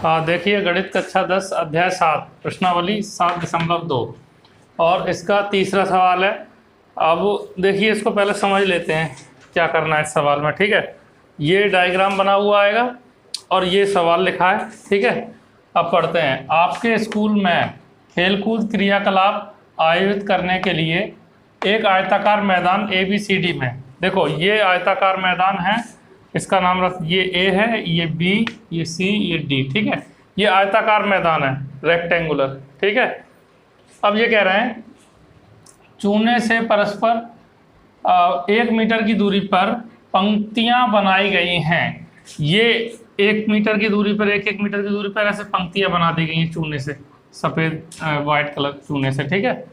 हाँ, देखिए गणित कक्षा 10 अध्याय 7 प्रश्नावली 7.2 और इसका तीसरा सवाल है। अब देखिए इसको पहले समझ लेते हैं क्या करना है इस सवाल में। ठीक है, ये डायग्राम बना हुआ आएगा और ये सवाल लिखा है। ठीक है, अब पढ़ते हैं। आपके स्कूल में खेलकूद क्रियाकलाप आयोजित करने के लिए एक आयताकार मैदान ABCD में, देखो ये आयताकार मैदान है, इसका नाम रख, ये A है, ये B, ये C, ये D। ठीक है, ये आयताकार मैदान है, रेक्टेंगुलर। ठीक है, अब ये कह रहे हैं चूने से परस्पर 1 मीटर की दूरी पर पंक्तियां बनाई गई हैं। ये 1 मीटर की दूरी पर, 1 मीटर की दूरी पर ऐसे पंक्तियां बना दी गई हैं चूने से, सफ़ेद वाइट कलर चूने से। ठीक है,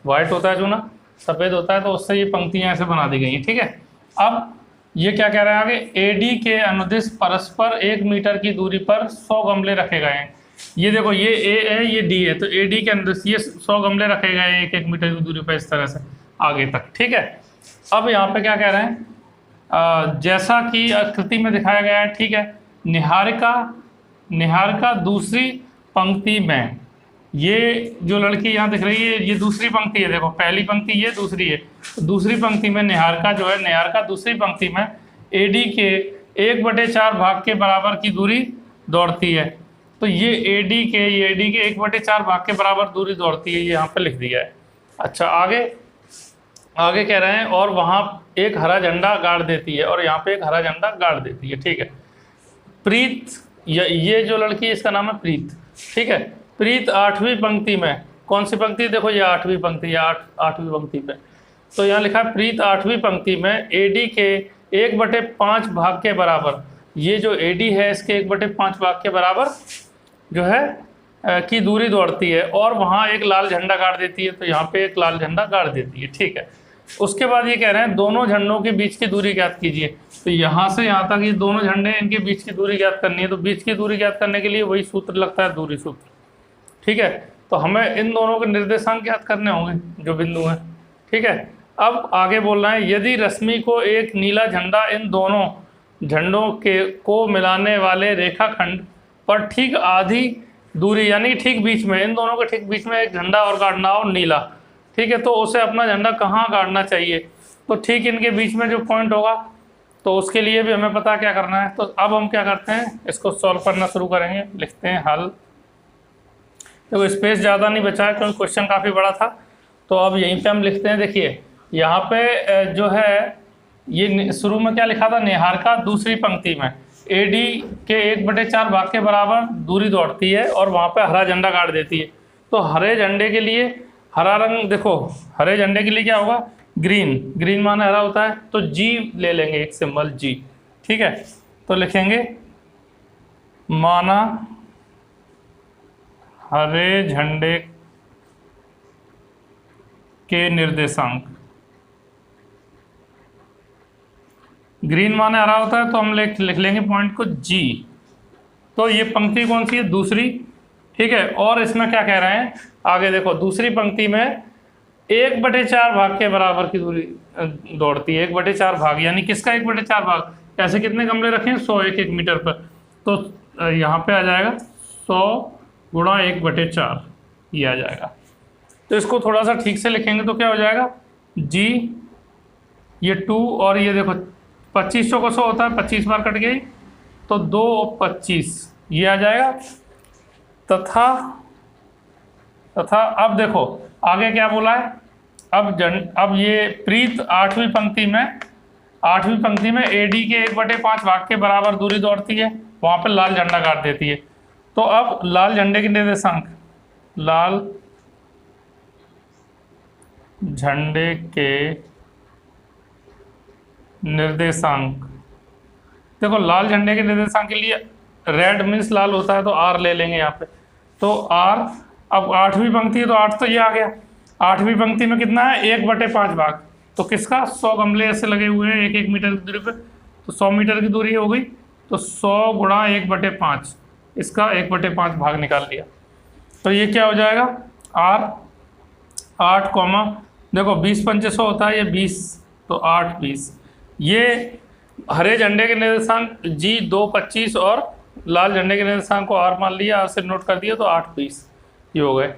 वाइट होता है चूना, सफ़ेद होता है, तो उससे ये पंक्तियां ऐसे बना दी गई हैं। ठीक है, अब ये क्या कह रहे हैं आगे, AD के अनुदिश परस्पर 1 मीटर की दूरी पर 100 गमले रखे गए हैं। ये देखो, ये A है, ये D है, तो AD के अनुदिश ये 100 गमले रखे गए हैं 1 मीटर की दूरी पर, इस तरह से आगे तक। ठीक है, अब यहाँ पे क्या कह रहे हैं, जैसा कि आकृति में दिखाया गया है। ठीक है, निहारिका दूसरी पंक्ति में, ये जो लड़की यहाँ दिख रही है ये दूसरी पंक्ति है। देखो, पहली पंक्ति ये, दूसरी है, तो दूसरी पंक्ति में निहारिका जो है, निहारिका दूसरी पंक्ति में AD के 1/4 भाग के बराबर की दूरी दौड़ती है। तो ये AD के 1/4 भाग के बराबर दूरी दौड़ती है, ये यहाँ पे लिख दिया है। अच्छा, आगे कह रहे हैं और वहाँ एक हरा झंडा गाड़ देती है, और यहाँ पे एक हरा झंडा गाड़ देती है। ठीक है, प्रीत, ये जो लड़की है इसका नाम है प्रीत। ठीक है, प्रीत 8वीं पंक्ति में, कौन सी पंक्ति, देखो ये 8वीं पंक्ति है, 8वीं पंक्ति पे, तो यहाँ लिखा है प्रीत 8वीं पंक्ति में AD के 1/5 भाग के बराबर, ये जो AD है इसके 1/5 भाग के बराबर जो है की दूरी दौड़ती है, और वहाँ एक लाल झंडा गाड़ देती है, तो यहाँ पे एक लाल झंडा गाड़ देती है। ठीक है, उसके बाद ये कह रहे हैं दोनों झंडों के बीच की दूरी ज्ञात कीजिए। तो यहाँ से यहाँ तक ये दोनों झंडे, इनके बीच की दूरी ज्ञात करनी है, तो बीच की दूरी ज्ञात करने के लिए वही सूत्र लगता है, दूरी सूत्र। ठीक है, तो हमें इन दोनों के निर्देशांक ज्ञात करने होंगे जो बिंदु हैं। ठीक है, अब आगे बोल रहे हैं यदि रश्मि को एक नीला झंडा इन दोनों झंडों को मिलाने वाले रेखाखंड पर ठीक आधी दूरी, यानी ठीक बीच में, इन दोनों के ठीक बीच में एक झंडा और गाड़ना हो नीला। ठीक है, तो उसे अपना झंडा कहाँ गाड़ना चाहिए, तो ठीक इनके बीच में जो पॉइंट होगा, तो उसके लिए भी हमें पता क्या करना है। तो अब हम क्या करते हैं, इसको सॉल्व करना शुरू करेंगे। लिखते हैं हल। देखो स्पेस ज़्यादा नहीं बचा है क्योंकि क्वेश्चन काफ़ी बड़ा था, तो अब यहीं पे हम लिखते हैं। देखिए यहाँ पे जो है, ये शुरू में क्या लिखा था, निहारिका दूसरी पंक्ति में AD के 1/4 भाग के बराबर दूरी दौड़ती है, और वहाँ पे हरा झंडा गाड़ देती है। तो हरे झंडे के लिए हरा रंग, देखो हरे झंडे के लिए क्या होगा, ग्रीन, ग्रीन माना हरा होता है, तो G ले लेंगे, एक सिंबल G। ठीक है, तो लिखेंगे माना हरे झंडे के निर्देशांक, ग्रीन माने हरा होता है, तो हम लिख लेंगे पॉइंट को G। तो ये पंक्ति कौन सी है, दूसरी। ठीक है, और इसमें क्या कह रहे हैं आगे, देखो दूसरी पंक्ति में 1/4 भाग के बराबर की दूरी दौड़ती है। 1/4 भाग यानी किसका 1/4 भाग, ऐसे कितने गमले रखें, 100 1 मीटर पर, तो यहाँ पे आ जाएगा 100 गुणा 1/4, ये आ जाएगा। तो इसको थोड़ा सा ठीक से लिखेंगे तो क्या हो जाएगा, G, ये 2, और ये देखो 2500 का 100 होता है, 25 बार कट गई, तो 2 और 25, ये आ जाएगा। तथा अब देखो आगे क्या बोला है, अब ये प्रीत 8वीं पंक्ति में AD के 1/5 भाग के बराबर दूरी दौड़ती है, वहाँ पे लाल झंडा गाड़ देती है। तो अब लाल झंडे के निर्देशांक, लाल झंडे के निर्देशांक, देखो लाल झंडे के निर्देशांक के लिए रेड मीन्स लाल होता है, तो R ले लेंगे यहाँ पे। तो R, अब 8वीं पंक्ति है तो 8 तो ये आ गया। 8वीं पंक्ति में कितना है, 1/5 भाग, तो किसका, 100 गमले ऐसे लगे हुए हैं 1 मीटर की दूरी पे, तो 100 मीटर की दूरी हो गई, तो 100 गुणा 1/5, इसका 1/5 भाग निकाल लिया। तो ये क्या हो जाएगा, R 8, देखो 20 पंचे 100 होता है, ये 20, तो 8 20, ये हरे झंडे के निर्देशांक G 2 25 और लाल झंडे के निर्देशांक को R मान लिया, R से नोट कर दिया तो 8-20 ये हो गए।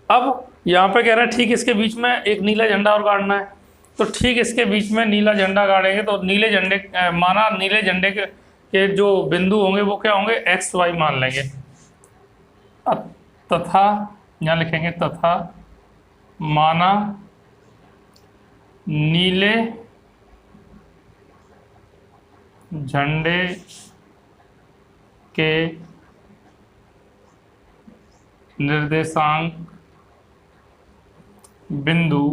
अब यहाँ पे कह रहा है ठीक इसके बीच में एक नीला झंडा और गाड़ना है, तो ठीक इसके बीच में नीला झंडा गाड़ेंगे तो नीले झंडे माना नीले झंडे के जो बिंदु होंगे वो क्या होंगे, एक्स वाई मान लेंगे। तथा यहाँ लिखेंगे तथा माना नीले झंडे के निर्देशांक बिंदु,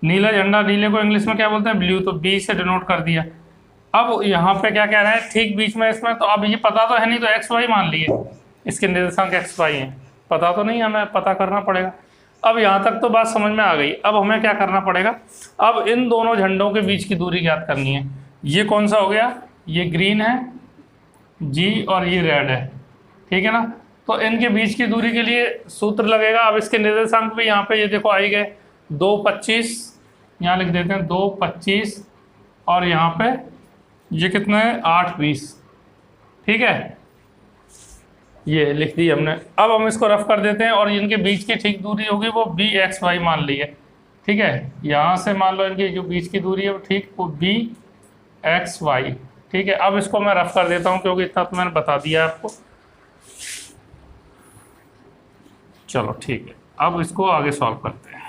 नीला झंडा, नीले को इंग्लिश में क्या बोलते हैं, ब्लू, तो बी से डिनोट कर दिया। अब यहाँ पे क्या कह रहा है, ठीक बीच में इसमें, तो अब ये पता तो है नहीं तो एक्स वाई मान लिए, इसके निर्देशांक एक्स वाई हैं, पता तो नहीं, हमें पता करना पड़ेगा। अब यहाँ तक तो बात समझ में आ गई। अब हमें क्या करना पड़ेगा, अब इन दोनों झंडों के बीच की दूरी ज्ञात करनी है। ये कौन सा हो गया, ये ग्रीन है जी और ये रेड है, ठीक है ना। तो इनके बीच की दूरी के लिए सूत्र लगेगा। अब इसके निर्देशांक भी यहाँ पे ये देखो आ ही गए, 2-25, यहाँ लिख देते हैं 2-25 और यहाँ पे ये कितना है 8-20, ठीक है, ये लिख दी हमने। अब हम इसको रफ कर देते हैं और इनके बीच की ठीक दूरी होगी वो बी एक्स वाई मान ली है, ठीक है। यहाँ से मान लो इनकी जो बीच की दूरी है वो ठीक वो बी एक्स वाई, ठीक है। अब इसको मैं रफ कर देता हूँ क्योंकि इतना तो मैंने बता दिया आपको। चलो ठीक है, अब इसको आगे सॉल्व करते हैं।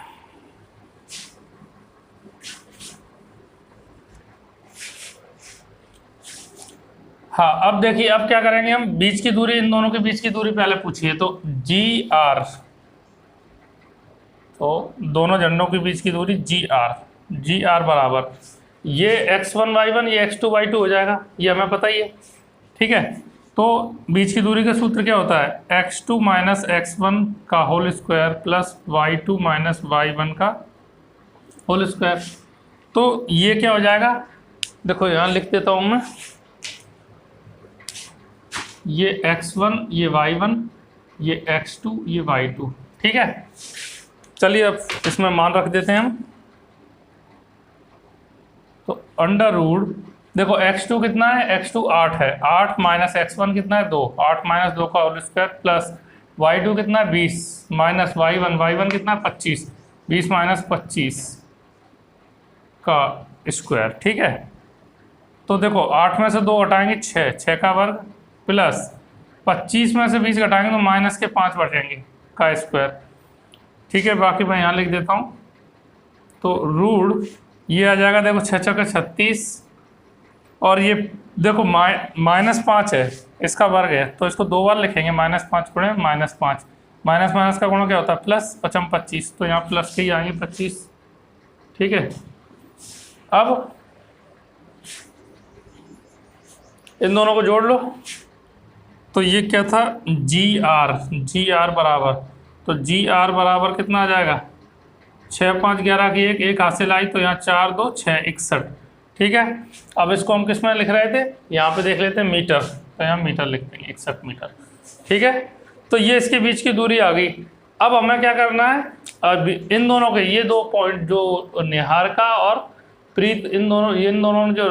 हाँ, अब देखिए अब क्या करेंगे हम, बीच की दूरी, इन दोनों के बीच की दूरी पहले पूछिए, तो जी आर, तो दोनों झंडों के बीच की दूरी जी आर बराबर ये x1 y1 ये x2 y2 हो जाएगा, ये हमें पता ही है, ठीक है। तो बीच की दूरी का सूत्र क्या होता है, x2 माइनस x1 का whole square plus y2 minus y1 का होल स्क्वायर। तो ये क्या हो जाएगा, देखो यहाँ लिख देता हूँ मैं, ये x1 ये y1 ये x2 ये y2, ठीक है। चलिए अब इसमें मान रख देते हैं हम, तो अंडर रूट, देखो x2 कितना है, x2 8 है, 8 माइनस x1 कितना है 2, 8 माइनस 2 का होल स्क्वायर प्लस y2 कितना है 20 माइनस y1 कितना है 25, 20 माइनस 25 का स्क्वायर, ठीक है। तो देखो 8 में से 2 घटाएंगे 6 का वर्ग प्लस 25 में से 20 घटाएंगे तो माइनस के 5 बचेंगे का स्क्वायर, ठीक है। बाकी मैं यहाँ लिख देता हूँ, तो रूट ये आ जाएगा, देखो 6 का 36 और ये देखो माइनस 5 है, इसका वर्ग है तो इसको 2 बार लिखेंगे, -5 गुणे -5, माइनस माइनस का गुणा क्या होता है प्लस, 25, तो यहाँ प्लस के ही आएंगे 25, ठीक है। अब इन दोनों को जोड़ लो, तो ये क्या था जी आर बराबर, तो जी आर बराबर कितना आ जाएगा, 6 5 11 की एक हासिल आई, तो यहाँ 4 2 6 61, ठीक है। अब इसको हम किस में लिख रहे थे, यहाँ पे देख लेते हैं मीटर, तो यहाँ मीटर लिख देंगे 61 मीटर, ठीक है। तो ये इसके बीच की दूरी आ गई। अब हमें क्या करना है, अब इन दोनों के ये 2 पॉइंट जो निहारिका और प्रीत, इन दोनों ने जो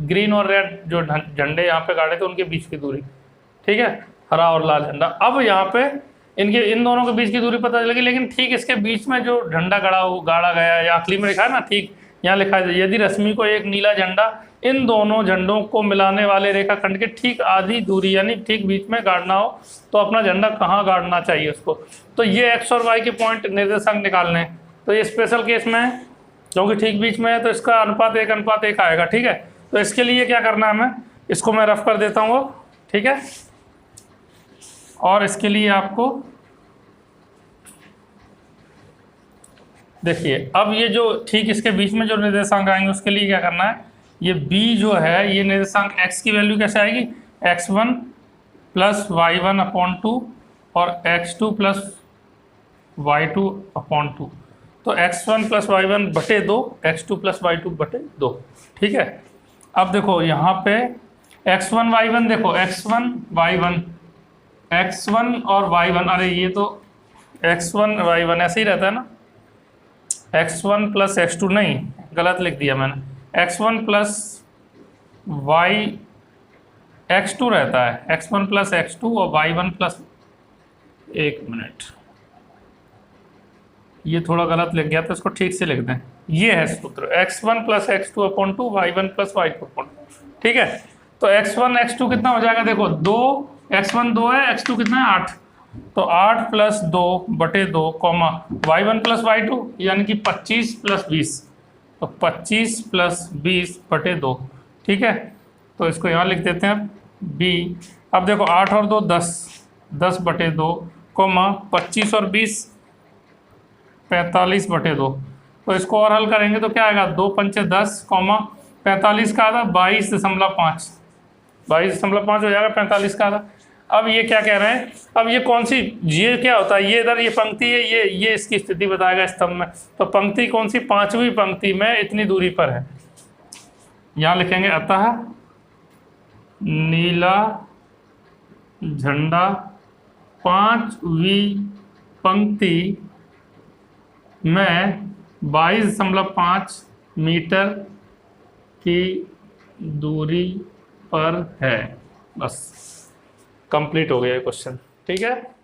ग्रीन और रेड जो झंडे यहाँ पे गाड़े थे उनके बीच की दूरी, ठीक है, हरा और लाल झंडा। अब यहाँ पे इन दोनों के बीच की दूरी पता चलेगी, लेकिन ठीक इसके बीच में जो झंडा गाड़ा गया है, या आखिरी में लिखा है ना, ठीक यहाँ लिखा है, यदि रश्मि को एक नीला झंडा इन दोनों झंडों को मिलाने वाले रेखाखंड के ठीक आधी दूरी यानी ठीक बीच में गाड़ना हो तो अपना झंडा कहाँ गाड़ना चाहिए उसको। तो ये एक्स और वाई के पॉइंट निर्देशांक निकालने हैं, तो ये स्पेशल केस में है क्योंकि ठीक बीच में है, तो इसका अनुपात 1:1 आएगा, ठीक है। तो इसके लिए क्या करना है, हमें इसको मैं रफ कर देता हूँ, ठीक है। और इसके लिए आपको देखिए, अब ये जो ठीक इसके बीच में जो निर्देशांक आएंगे उसके लिए क्या करना है, ये b जो है ये निर्देशांक x की वैल्यू कैसे आएगी, x1 प्लस y1/2 और x2 प्लस y2/2, तो x1 प्लस y1 बटे 2, x2 प्लस y2 बटे 2, ठीक है। अब देखो यहाँ पे x1 y1, देखो x1 y1, x1 और y1, अरे ये तो x1 y1 ऐसे ही रहता है ना, x1 प्लस x2 नहीं, गलत लिख दिया मैंने, x1 प्लस x2 रहता है, x1 प्लस x2 और y1 प्लस, एक मिनट ये थोड़ा गलत लिख गया तो इसको ठीक से लिख दें। ये है सूत्र x1 plus x2 upon 2 y1 plus y2 upon 2, ठीक है। तो x1 x2 कितना हो जाएगा, देखो 2, x1 2 है, x2 कितना है 8, तो 8 प्लस 2 बटे 2 कॉमा y1 प्लस y2 यानी कि 25 प्लस 20, तो 25 प्लस 20 बटे 2, ठीक है। तो इसको यहाँ लिख देते हैं b। अब देखो 8 और 2 10, 10 बटे 2 कॉमा 25 और 20 45 बटे 2, तो इसको और हल करेंगे तो क्या आएगा, 2 पंचे 10 कॉमा 45 का आधा 22.5, 22.5 हो जाएगा 45 का आधा। अब ये क्या कह रहे हैं, अब ये कौन सी, ये क्या होता है, ये इधर ये पंक्ति है, ये इसकी स्थिति बताएगा स्तंभ में, तो पंक्ति कौन सी, 5वीं पंक्ति में इतनी दूरी पर है। यहाँ लिखेंगे अतः नीला झंडा 5वीं पंक्ति में 22.5 मीटर की दूरी पर है। बस कंप्लीट हो गया क्वेश्चन, ठीक है।